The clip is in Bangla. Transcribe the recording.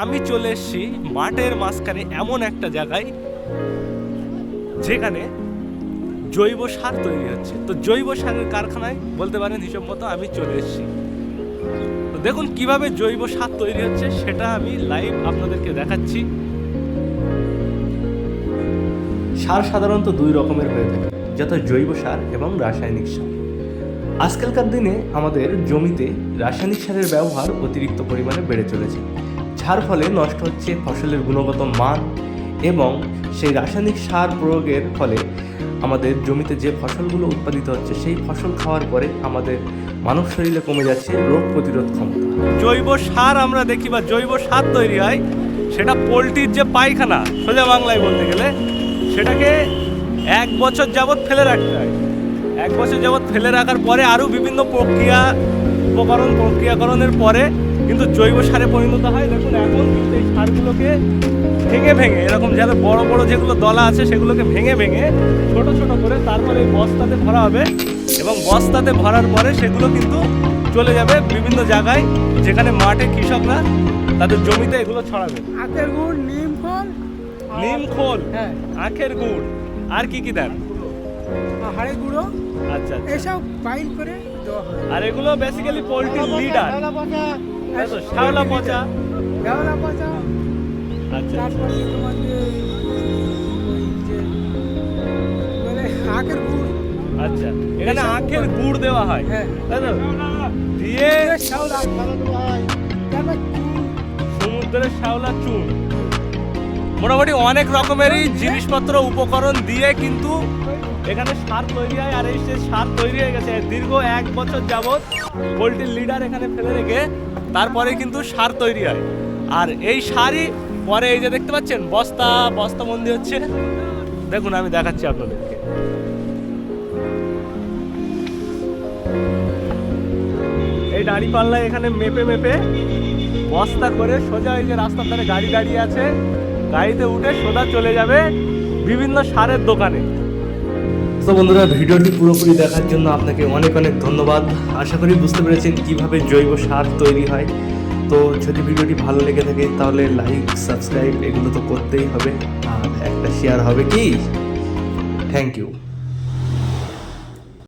আমি চলে এসেছি মাঠের মাঝখানে এমন একটা জায়গায় যেখানে জৈব সার তৈরি হচ্ছে। তো জৈব সারের কারখানায় বলতে পারেন হিসেব মতো আমি চলে এসেছি। তো দেখুন কিভাবে জৈব সার তৈরি হচ্ছে সেটা আমি লাইভ আপনাদেরকে দেখাচ্ছি। সার সাধারণত দুই রকমের হয়ে থাকে, যথা জৈব সার এবং রাসায়নিক সার। আজকালকার দিনে আমাদের জমিতে রাসায়নিক সারের ব্যবহার অতিরিক্ত পরিমাণে বেড়ে চলেছে, যার ফলে নষ্ট হচ্ছে ফসলের গুণগত মান, এবং সেই রাসায়নিক সার প্রয়োগের ফলে আমাদের জমিতে যে ফসলগুলো উৎপাদিত হচ্ছে সেই ফসল খাওয়ার পরে আমাদের মানব শরীরে কমে যাচ্ছে রোগ প্রতিরোধ ক্ষমতা। জৈব সার আমরা দেখি বা জৈব সার তৈরি হয়, সেটা পোলট্রির যে পায়খানা, সোজা বাংলায় বলতে গেলে সেটাকে 1 বছর যাবৎ ফেলে রাখতে হয়। 1 বছর যাবৎ ফেলে রাখার পরে আরও বিভিন্ন প্রক্রিয়াকরণের পরে কিন্তু জৈব সারে পরিণত হয়। দেখুন এখন কিন্তু এই সারগুলোকে ভেঙে এরকম যারা বড় বড় যেগুলো দলা আছে সেগুলোকে ভেঙে ছোট ছোট করে তারপরে এই বস্তাতে ভরা হবে, এবং বস্তাতে ভরার পরে সেগুলো কিন্তু চলে যাবে বিভিন্ন জায়গায়, যেখানে মাঠে কৃষকরা তাদের জমিতে এগুলো ছড়াবে। আখের গুড়, নিম খোল, হ্যাঁ, আখের গুড়, আর কি দেন? হাড়ের গুঁড়ো, আচ্ছা, এসব বাইল করে দেওয়া হয়। আর এগুলো বেসিক্যালি পোলট্রির লিডার, শ্যাওলা পচা। আচ্ছা, তারপরে তোমাদের ওই যে মানে আখের গুড়। আচ্ছা, এখানে আখের গুড় দেওয়া হয়, হ্যাঁ, তাই তো? দিয়ে শ্যাওলা, তারপর সমুদ্রের শ্যাওলা চুন, মোটামুটি অনেক রকমেরই জিনিসপত্র উপকরণ দিয়ে কিন্তু এখানে সার তৈরি হয়। আর এই যে সার তৈরি হয়ে গেছে দীর্ঘ 1 বছর যাবৎ পোলট্রির লিডার এখানে ফেলে রেখে তারপরে কিন্তু সার তৈরি হয়। আর এই সারই পরে এই যে দেখতে পাচ্ছেন বস্তাবন্দি হচ্ছে। দেখুন আমি দেখাচ্ছি আপনাদেরকে। এই দাঁড়িপাল্লায় এখানে মেপে বস্তা করে সোজা এই যে রাস্তার ধারে গাড়ি দাঁড়িয়ে আছে, গাড়িতে উঠে সোজা চলে যাবে বিভিন্ন সারের দোকানে। তো বন্ধুরা, ভিডিওটি পুরোপুরি দেখার জন্য আপনাকে অনেক ধন্যবাদ। আশা করি বুঝতে পেরেছেন কিভাবে জৈব সার তৈরি হয়। তো যদি ভিডিওটি ভালো লেগে থাকে তাহলে লাইক, সাবস্ক্রাইব এগুলো তো করতেই হবে, আর একটা শেয়ার হবে কি। Thank you.